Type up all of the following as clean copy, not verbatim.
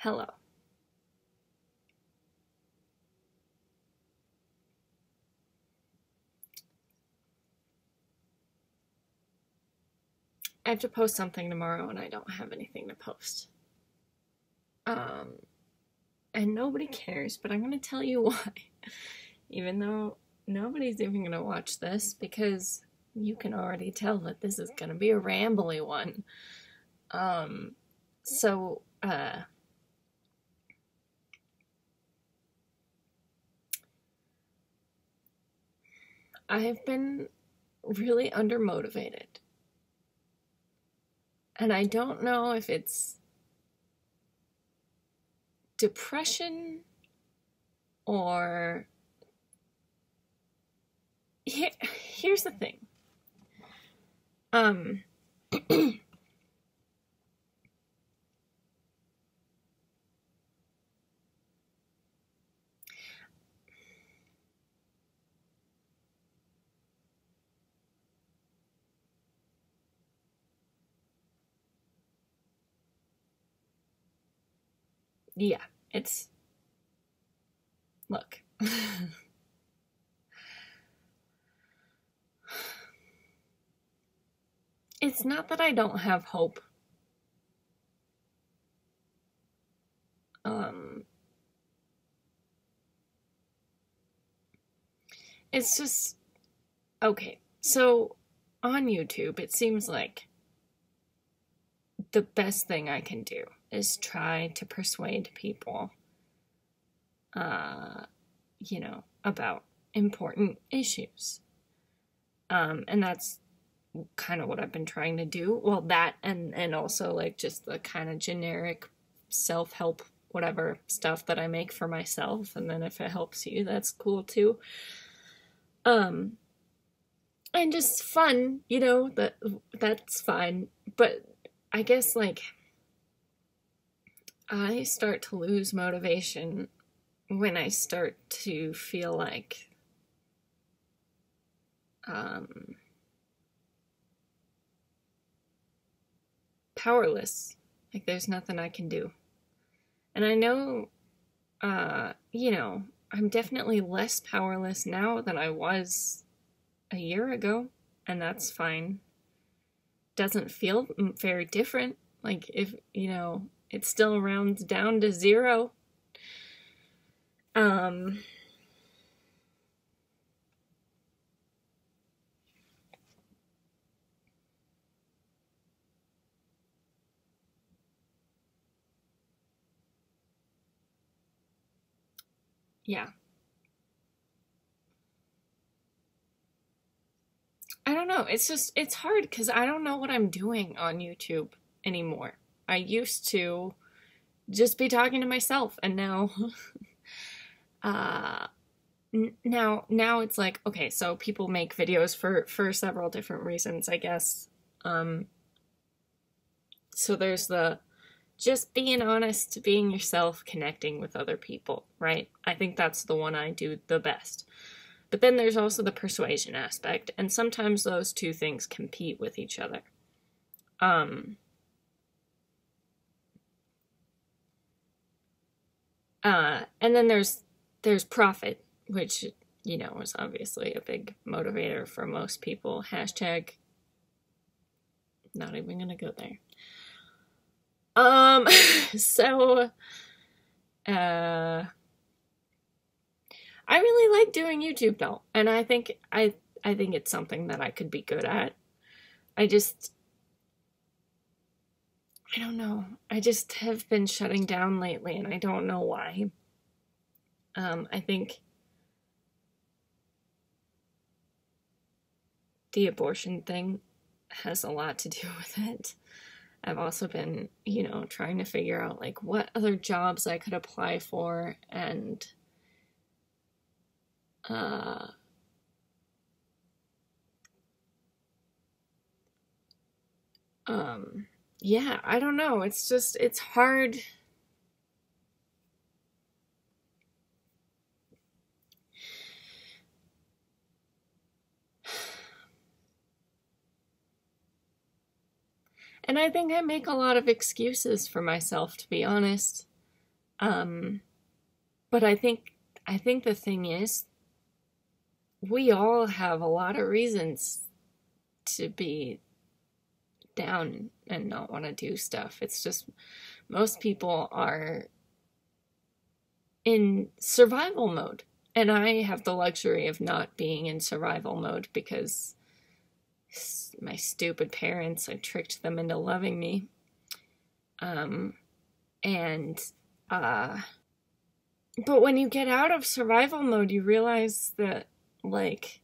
Hello. I have to post something tomorrow and I don't have anything to post. And nobody cares, but I'm gonna tell you why. Even though nobody's even gonna watch this, because you can already tell that this is gonna be a rambly one. So, I have been really undermotivated. And I don't know if it's depression or... Here's the thing. Yeah, it's... Look. It's not that I don't have hope. It's just... Okay, so on YouTube, it seems like the best thing I can do is try to persuade people, about important issues. And that's kind of what I've been trying to do. Well, that and also like just the kind of generic self-help whatever stuff that I make for myself, and then if it helps you, that's cool too. And just fun, that's fine. But I guess like I start to lose motivation when I start to feel like powerless. Like there's nothing I can do. And I know, I'm definitely less powerless now than I was a year ago, and that's fine. Doesn't feel very different. Like if, it still rounds down to 0. Yeah. I don't know. It's hard because I don't know what I'm doing on YouTube anymore. I used to just be talking to myself, and now, now it's like, okay, so people make videos for several different reasons, I guess. So there's the just being honest, being yourself, connecting with other people, right? I think that's the one I do the best. But then there's also the persuasion aspect, and sometimes those two things compete with each other. And then there's profit, which, is obviously a big motivator for most people. Hashtag, not even gonna go there. So, I really like doing YouTube though, and I think it's something that I could be good at. I don't know. I just have been shutting down lately, and I don't know why. I think the abortion thing has a lot to do with it. I've also been, trying to figure out like what other jobs I could apply for, and yeah, I don't know. It's hard. And I think I make a lot of excuses for myself, to be honest. But I think the thing is, we all have a lot of reasons to be down and not want to do stuff. It's just most people are in survival mode. And I have the luxury of not being in survival mode because my stupid parents, I tricked them into loving me. But when you get out of survival mode, you realize that, like,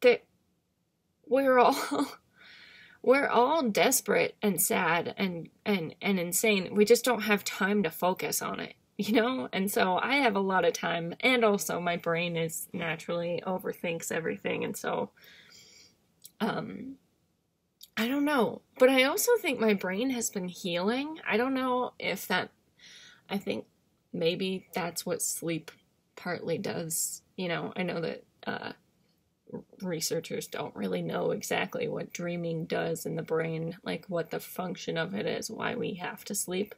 that we're all desperate and sad and insane. We just don't have time to focus on it, you know? And so I have a lot of time, and also my brain is naturally overthinks everything, and so I don't know. But I also think my brain has been healing. I don't know if that, I think maybe that's what sleep partly does. You know, I know that researchers don't really know exactly what dreaming does in the brain, like what the function of it is, why we have to sleep.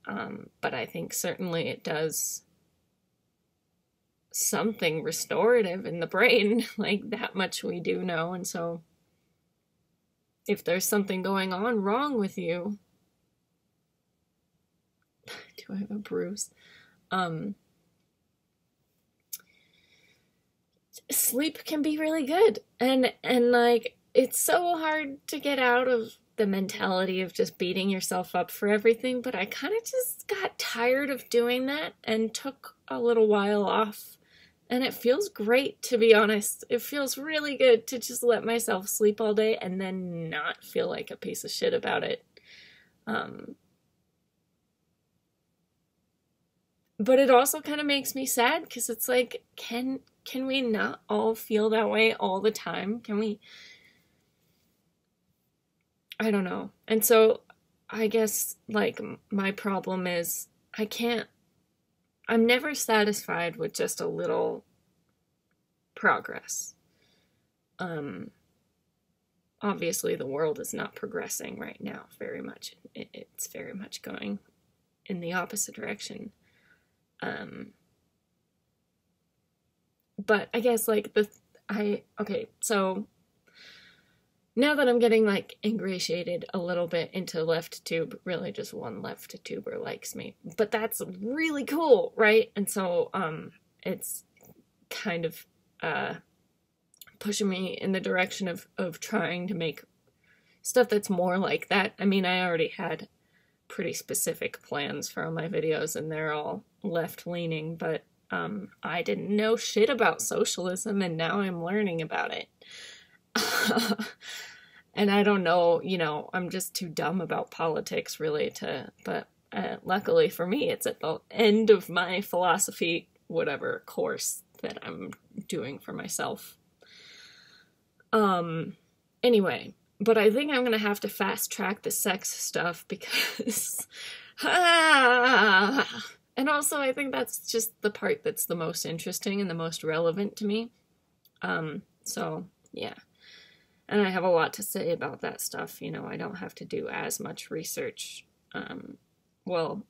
But I think certainly it does something restorative in the brain, like that much we do know. And so if there's something going on wrong with you, do I have a bruise? Sleep can be really good. And like, it's so hard to get out of the mentality of just beating yourself up for everything, but I kind of just got tired of doing that and took a little while off. And it feels great, to be honest. It feels really good to just let myself sleep all day and then not feel like a piece of shit about it. But it also kind of makes me sad because it's like, can we not all feel that way all the time? Can we? I don't know. And so I guess, like, my problem is I'm never satisfied with just a little progress. Obviously the world is not progressing right now very much. It's very much going in the opposite direction. But I guess, like, okay, so now that I'm getting, like, ingratiated a little bit into left tube, really just one left tuber likes me, but that's really cool, right? And so, it's kind of, pushing me in the direction of trying to make stuff that's more like that. I mean, I already had pretty specific plans for all my videos, and they're all left-leaning, but, I didn't know shit about socialism, and now I'm learning about it. And I don't know, you know, I'm just too dumb about politics, really, but luckily for me, it's at the end of my philosophy, whatever course that I'm doing for myself. Anyway, but I think I'm gonna have to fast track the sex stuff because, and also I think that's just the part that's the most interesting and the most relevant to me. So yeah. And I have a lot to say about that stuff. You know, I don't have to do as much research. Well,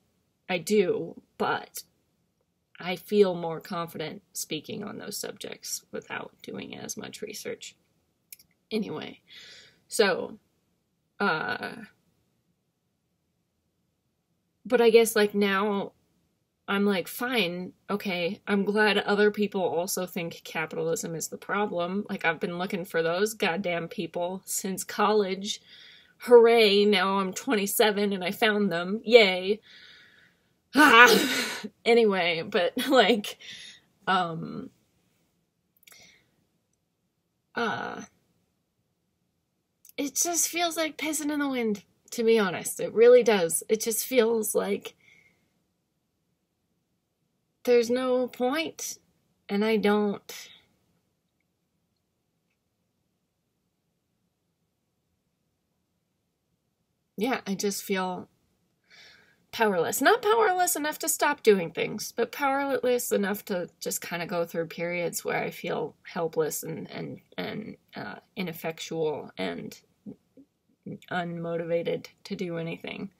I do, but I feel more confident speaking on those subjects without doing as much research. Anyway, so, but I guess, like, now I'm like, fine, okay, I'm glad other people also think capitalism is the problem. Like, I've been looking for those goddamn people since college. Hooray, now I'm 27 and I found them. Yay. Anyway, but, like, it just feels like pissing in the wind, to be honest. It really does. It just feels like there's no point, and I don't. Yeah, I just feel powerless. Not powerless enough to stop doing things, but powerless enough to just kind of go through periods where I feel helpless and ineffectual and unmotivated to do anything.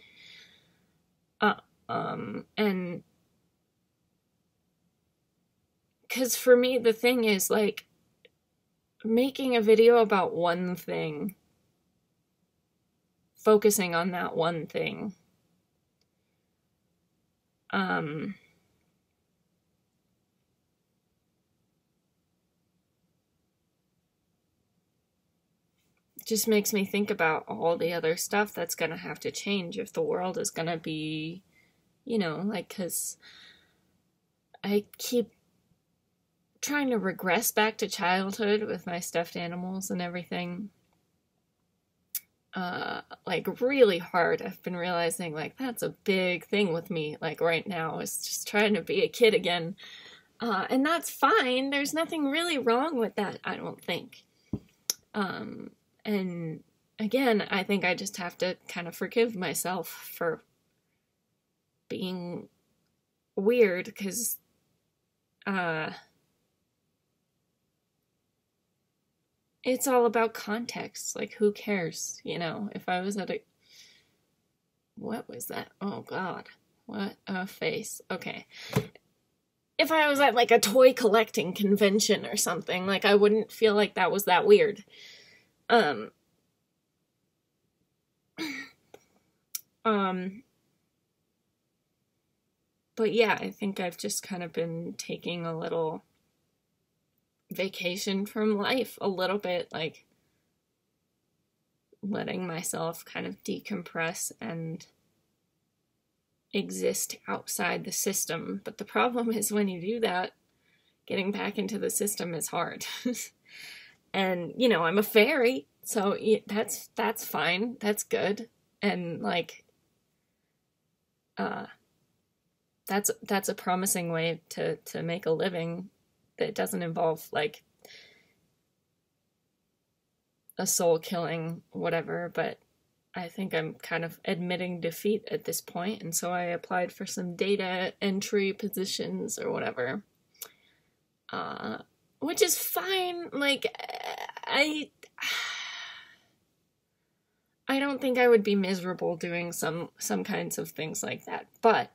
And because for me, the thing is, like, making a video about one thing, focusing on that one thing, just makes me think about all the other stuff that's gonna have to change if the world is gonna be, you know, like, because I keep trying to regress back to childhood with my stuffed animals and everything. Like, really hard. I've been realizing, like, that's a big thing with me, like, right now, is just trying to be a kid again. And that's fine. There's nothing really wrong with that, I don't think. And again, I think I just have to kind of forgive myself for being weird, because it's all about context. Like, who cares? You know, if I was at a... What was that? Oh, God. What a face. Okay. If I was at, like, a toy collecting convention or something, like, I wouldn't feel like that was that weird. But yeah, I think I've just kind of been taking a little vacation from life a little bit, like letting myself kind of decompress and exist outside the system. But the problem is, when you do that, getting back into the system is hard. And, you know, I'm a fairy, so that's fine. That's good. And, like, that's a promising way to make a living that doesn't involve, like, a soul killing whatever. But I think I'm kind of admitting defeat at this point, and so I applied for some data entry positions or whatever. Which is fine. Like, I don't think I would be miserable doing some kinds of things like that, but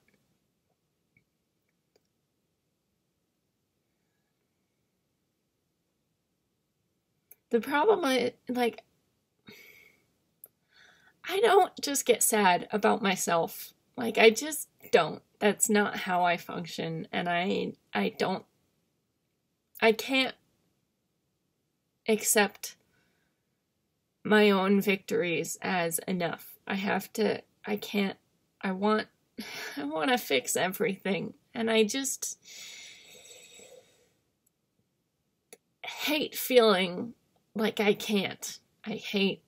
the problem, I don't just get sad about myself. Like, I just don't. That's not how I function, and I can't accept my own victories as enough. I want to fix everything, and I just hate feeling like I can't. I hate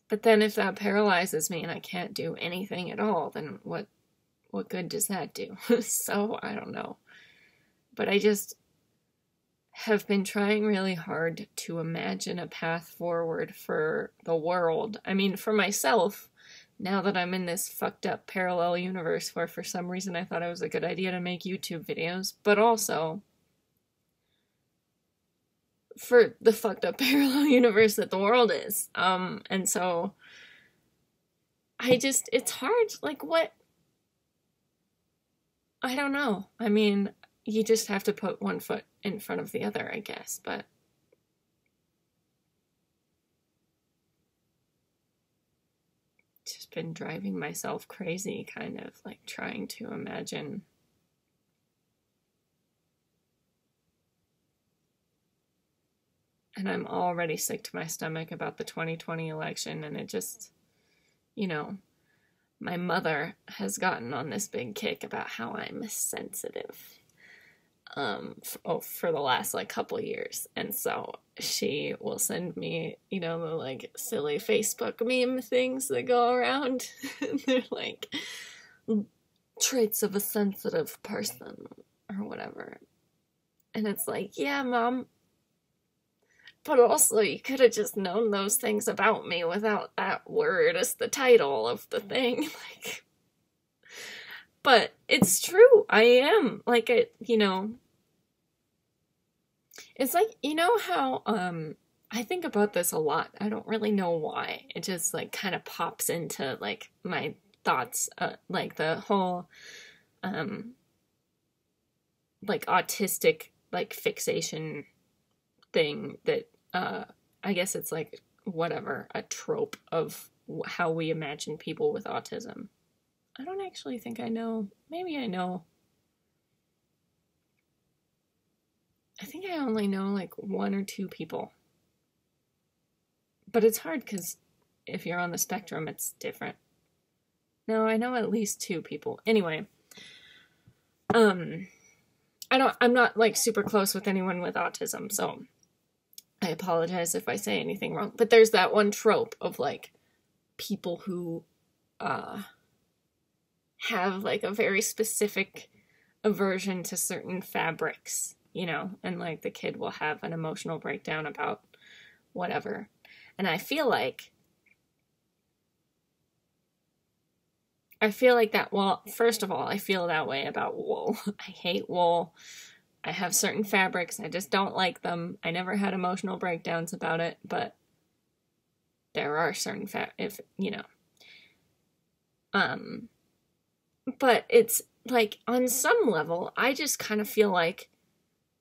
but then if that paralyzes me and I can't do anything at all, then what good does that do? So, I don't know. But I just have been trying really hard to imagine a path forward for the world. I mean, for myself, now that I'm in this fucked up parallel universe where for some reason I thought it was a good idea to make YouTube videos, but also for the fucked up parallel universe that the world is. And so it's hard. Like, what? I don't know. I mean, you just have to put one foot in front of the other, I guess, but just been driving myself crazy, kind of, like, trying to imagine. And I'm already sick to my stomach about the 2020 election, and it just, you know, my mother has gotten on this big kick about how I'm sensitive for the last, like, couple years. And so she will send me, you know, the, like, silly Facebook meme things that go around. They're like, traits of a sensitive person or whatever. And it's like, yeah, Mom, but also you could have just known those things about me without that word as the title of the thing. Like, but it's true. I am, like, you know, It's like, you know how, I think about this a lot. I don't really know why. It just, like, kind of pops into, like, my thoughts, like, the whole, like, autistic, like, fixation thing that, I guess it's, like, whatever, a trope of how we imagine people with autism. I don't actually think I know. Maybe I know. I think I only know, like, 1 or 2 people. But it's hard because if you're on the spectrum, it's different. No, I know at least 2 people. Anyway, I'm not, like, super close with anyone with autism, so I apologize if I say anything wrong. But there's that one trope of, like, people who, have, like, a very specific aversion to certain fabrics, you know, and, like, the kid will have an emotional breakdown about whatever. And I feel like that, well, first of all, I feel that way about wool. I hate wool. I have certain fabrics. I just don't like them. I never had emotional breakdowns about it, but there are certain but it's like, on some level, I just kind of feel like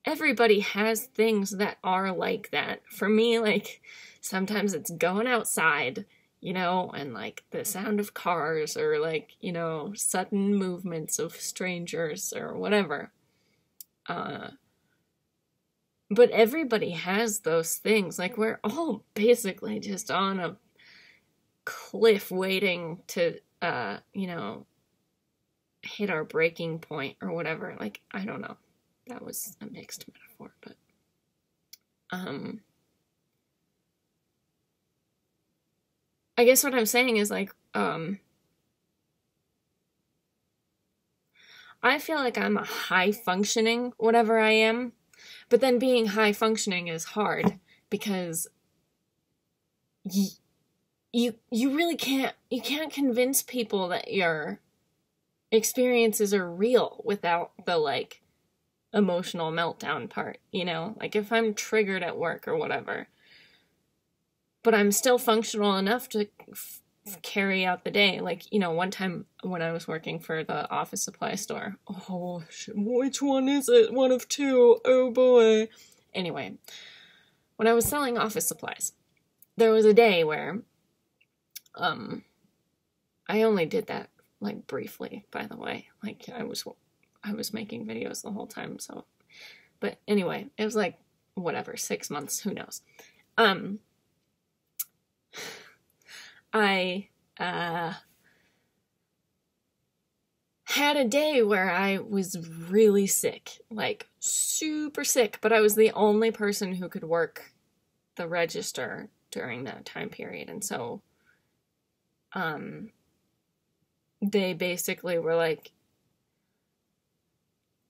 everybody has things that are like that. For me, like, sometimes it's going outside, you know, and, like, the sound of cars, or, like, you know, sudden movements of strangers or whatever. But everybody has those things. Like, we're all basically just on a cliff waiting to, you know, hit our breaking point or whatever. Like, I don't know. That was a mixed metaphor, but, I guess what I'm saying is, like, I feel like I'm a high-functioning whatever I am, but then being high-functioning is hard, because you really can't convince people that your experiences are real without the, like, emotional meltdown part, you know? Like, if I'm triggered at work or whatever, but I'm still functional enough to carry out the day. Like, you know, one time when I was working for the office supply store, oh, shit, which one is it? One of 2. Oh boy. Anyway, when I was selling office supplies, there was a day where, I only did that, like, briefly, by the way. Like, I was making videos the whole time, so, but anyway, it was like, whatever, 6 months, who knows. I had a day where I was really sick, like, super sick, but I was the only person who could work the register during that time period, and so, they basically were like,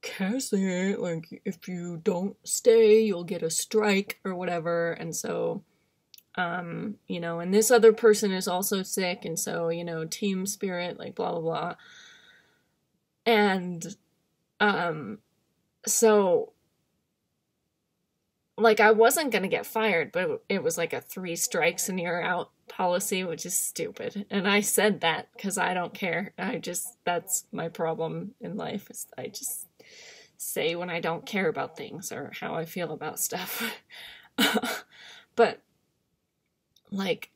Cassie, like, if you don't stay, you'll get a strike or whatever, and so, you know, and this other person is also sick, and so, you know, team spirit, like, blah, blah, blah. And, so, like, I wasn't gonna get fired, but it was like a 3 strikes and you're out policy, which is stupid. And I said that because I don't care. That's my problem in life, is I just say when I don't care about things or how I feel about stuff. But, like,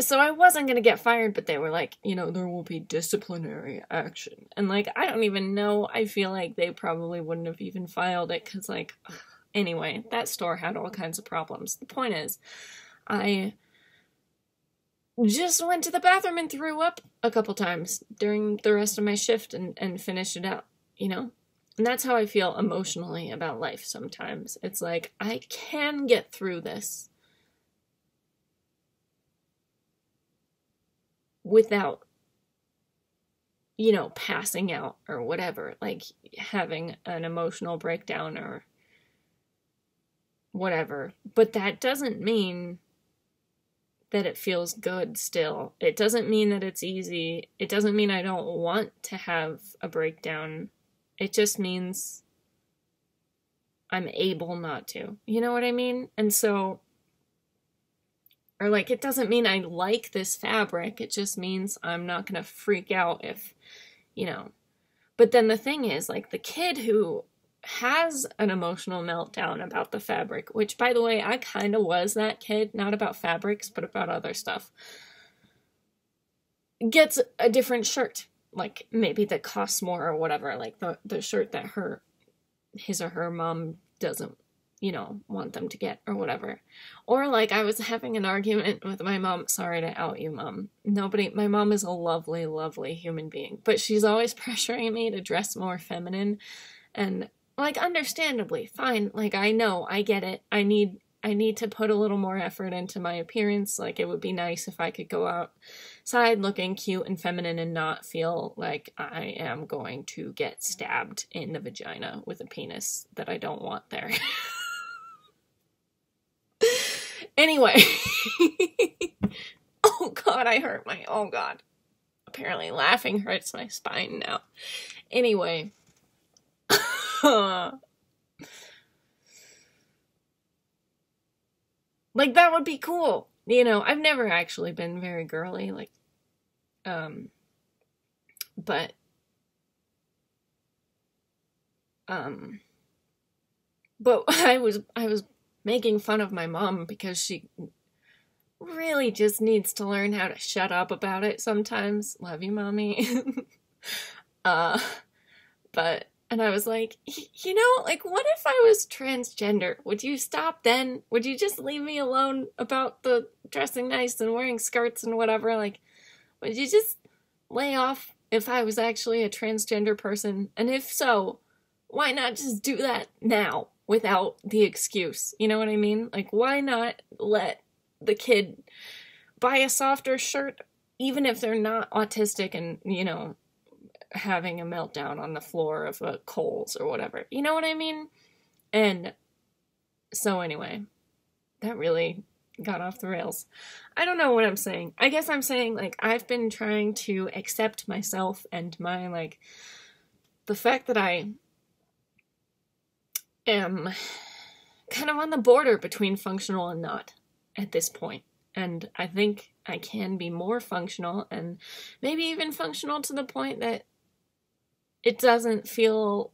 so I wasn't gonna get fired, but they were like, you know, there will be disciplinary action. And, like, I don't even know, I feel like they probably wouldn't have even filed it, because, like, anyway, that store had all kinds of problems. The point is, I just went to the bathroom and threw up a couple times during the rest of my shift and finished it out, you know? And that's how I feel emotionally about life sometimes. It's like, I can get through this without, you know, passing out or whatever, like having an emotional breakdown or whatever. But that doesn't mean that it feels good still. It doesn't mean that it's easy. It doesn't mean I don't want to have a breakdown. It just means I'm able not to. You know what I mean? And so, or like, it doesn't mean I like this fabric. It just means I'm not going to freak out if, you know. But then the thing is, like, the kid who has an emotional meltdown about the fabric, which, by the way, I kind of was that kid, not about fabrics, but about other stuff, gets a different shirt, like, maybe that costs more or whatever, like the shirt that his or her mom doesn't, you know, want them to get or whatever. Or like I was having an argument with my mom. Sorry to out you, Mom. My mom is a lovely, lovely human being, but she's always pressuring me to dress more feminine. And like, understandably, fine. Like, I know, I get it. I need to put a little more effort into my appearance. Like, it would be nice if I could go outside looking cute and feminine and not feel like I am going to get stabbed in the vagina with a penis that I don't want there. Anyway. Oh God, oh God. Apparently laughing hurts my spine now. Anyway. Like, that would be cool. You know, I've never actually been very girly, like, but, I was making fun of my mom because she really just needs to learn how to shut up about it sometimes. Love you, Mommy. And I was like, you know, like, what if I was transgender? Would you stop then? Would you just leave me alone about the dressing nice and wearing skirts and whatever? Like, would you just lay off if I was actually a transgender person? And if so, why not just do that now without the excuse? You know what I mean? Like, why not let the kid buy a softer shirt, even if they're not autistic and, you know, having a meltdown on the floor of a Kohl's or whatever. You know what I mean? And so anyway, that really got off the rails. I don't know what I'm saying. I guess I'm saying, like, I've been trying to accept myself and my, like, the fact that I am kind of on the border between functional and not at this point. And I think I can be more functional and maybe even functional to the point that it doesn't feel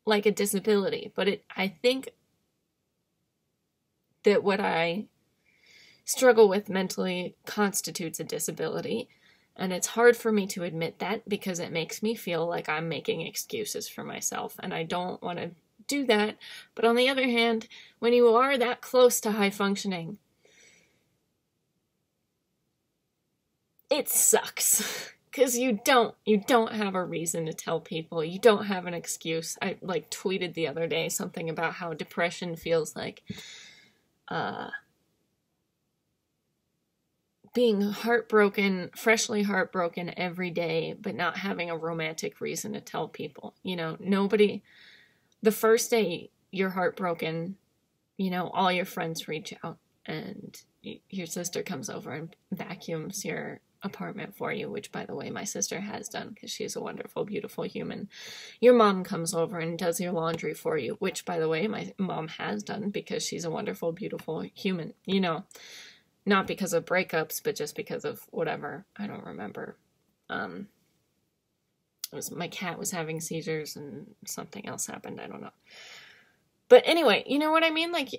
like a disability, but I think that what I struggle with mentally constitutes a disability, and it's hard for me to admit that because it makes me feel like I'm making excuses for myself, and I don't want to do that. But on the other hand, when you are that close to high functioning, it sucks. Because you don't have a reason to tell people. You don't have an excuse. I, like, tweeted the other day something about how depression feels like being heartbroken, freshly heartbroken every day, but not having a romantic reason to tell people. You know, the first day you're heartbroken, you know, all your friends reach out and your sister comes over and vacuums your apartment for you, which, by the way, my sister has done because she's a wonderful, beautiful human. Your mom comes over and does your laundry for you, which, by the way, my mom has done because she's a wonderful, beautiful human. You know, not because of breakups, but just because of whatever. I don't remember. My cat was having seizures and something else happened. I don't know. But anyway, you know what I mean? Like,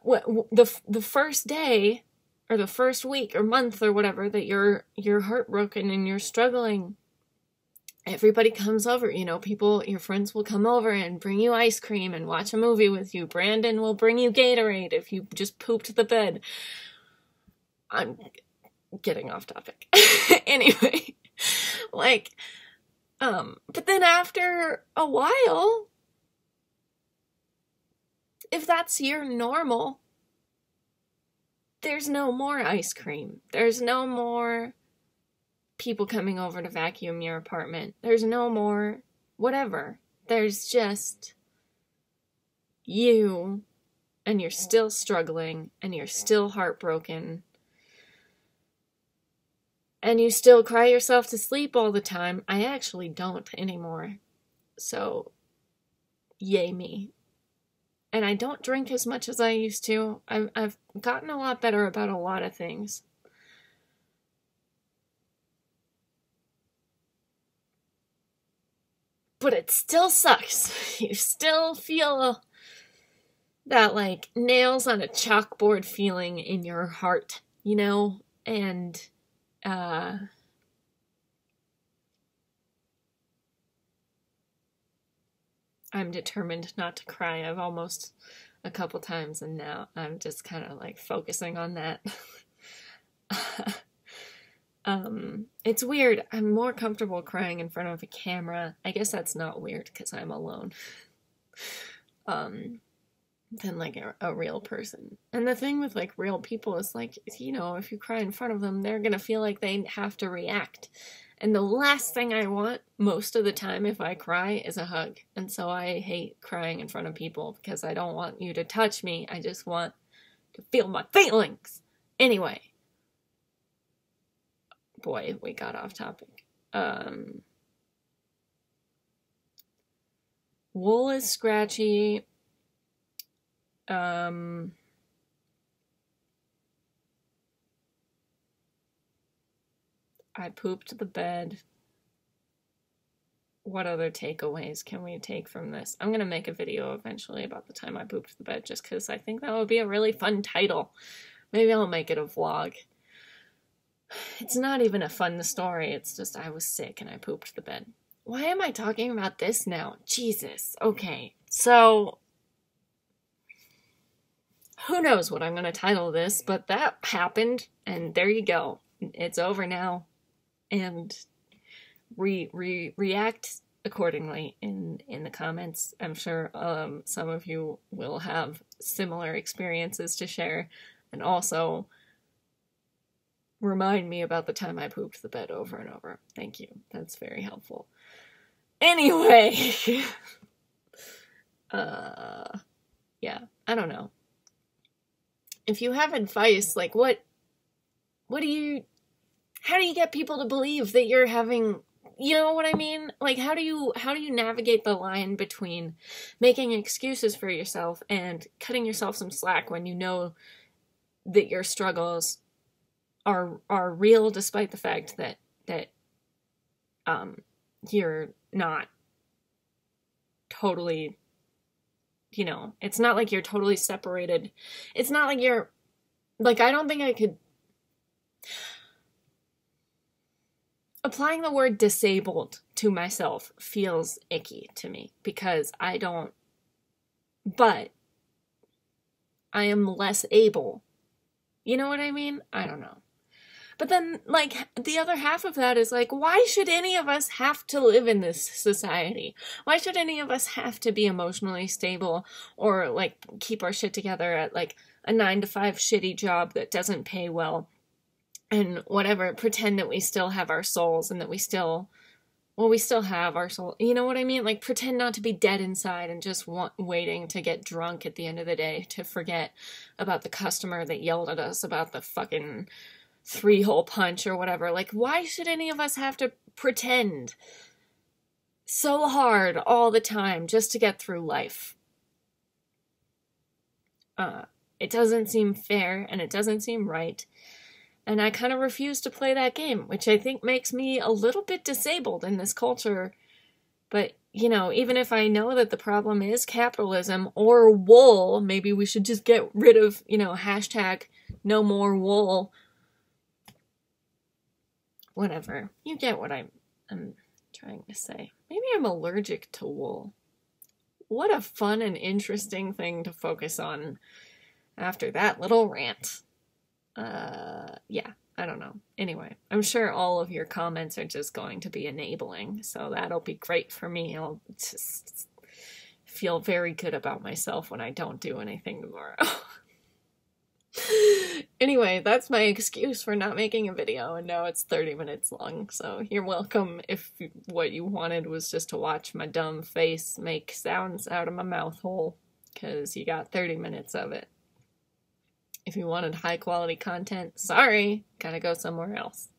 the first day or the first week or month or whatever that you're heartbroken and you're struggling, everybody comes over, you know, your friends will come over and bring you ice cream and watch a movie with you. Brandon will bring you Gatorade if you just pooped the bed. I'm getting off topic. Anyway, like, but then after a while, if that's your normal, there's no more ice cream. There's no more people coming over to vacuum your apartment. There's no more whatever. There's just you, and you're still struggling, and you're still heartbroken, and you still cry yourself to sleep all the time. I actually don't anymore. So, yay me. and I don't drink as much as I used to. I've gotten a lot better about a lot of things. But it still sucks. You still feel that, like, nails on a chalkboard feeling in your heart, you know? And, I'm determined not to cry. I've almost a couple times, and now I'm just kind of like focusing on that. It's weird. I'm more comfortable crying in front of a camera. I guess that's not weird because I'm alone. Than like a real person. And the thing with like real people is like, you know, if you cry in front of them, they're gonna feel like they have to react. And the last thing I want most of the time if I cry is a hug. And so I hate crying in front of people because I don't want you to touch me. I just want to feel my feelings. Anyway. Boy, we got off topic. Wool is scratchy. I pooped the bed. What other takeaways can we take from this? I'm gonna make a video eventually about the time I pooped the bed just because I think that would be a really fun title. Maybe I'll make it a vlog. It's not even a fun story, it's just I was sick and I pooped the bed. Why am I talking about this now? Jesus. Okay, so who knows what I'm going to title this, but that happened, and there you go. It's over now, and react accordingly in the comments. I'm sure some of you will have similar experiences to share, and also remind me about the time I pooped the bed over and over. Thank you. That's very helpful. Anyway, yeah, I don't know. If you have advice, like how do you get people to believe that you're having, you know what I mean? Like, how do you navigate the line between making excuses for yourself and cutting yourself some slack when you know that your struggles are real, despite the fact that you're not totally, you know, it's not like you're totally separated. It's not like you're, like, I don't think I could, applying the word disabled to myself feels icky to me because I don't, but I am less able. You know what I mean? I don't know. But then, like, the other half of that is, like, why should any of us have to live in this society? Why should any of us have to be emotionally stable or, like, keep our shit together at, like, a 9-to-5 shitty job that doesn't pay well and whatever, pretend that we still have our souls and that we still have our soul. You know what I mean? Like, pretend not to be dead inside and just waiting to get drunk at the end of the day to forget about the customer that yelled at us about the fucking 3-hole punch or whatever. Like, why should any of us have to pretend so hard all the time just to get through life? It doesn't seem fair and it doesn't seem right. And I kind of refuse to play that game, which I think makes me a little bit disabled in this culture. But, you know, even if I know that the problem is capitalism or wool, maybe we should just get rid of, you know, hashtag no more wool. Whatever. You get what I'm trying to say. Maybe I'm allergic to wool. What a fun and interesting thing to focus on after that little rant. Yeah, I don't know. Anyway, I'm sure all of your comments are just going to be enabling, so that'll be great for me. I'll just feel very good about myself when I don't do anything tomorrow. Anyway, that's my excuse for not making a video, and now it's 30 minutes long, so you're welcome if what you wanted was just to watch my dumb face make sounds out of my mouth hole, because you got 30 minutes of it. If you wanted high quality content, sorry, gotta go somewhere else.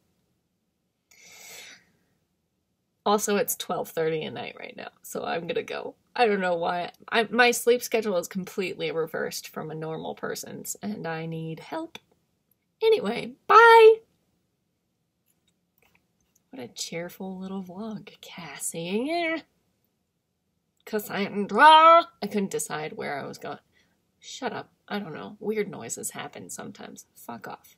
Also, it's 12:30 at night right now, so I'm gonna go. I don't know why. My sleep schedule is completely reversed from a normal person's, and I need help. Anyway, bye! What a cheerful little vlog, Cassie. Cassandra! I couldn't decide where I was going. Shut up. I don't know. Weird noises happen sometimes. Fuck off.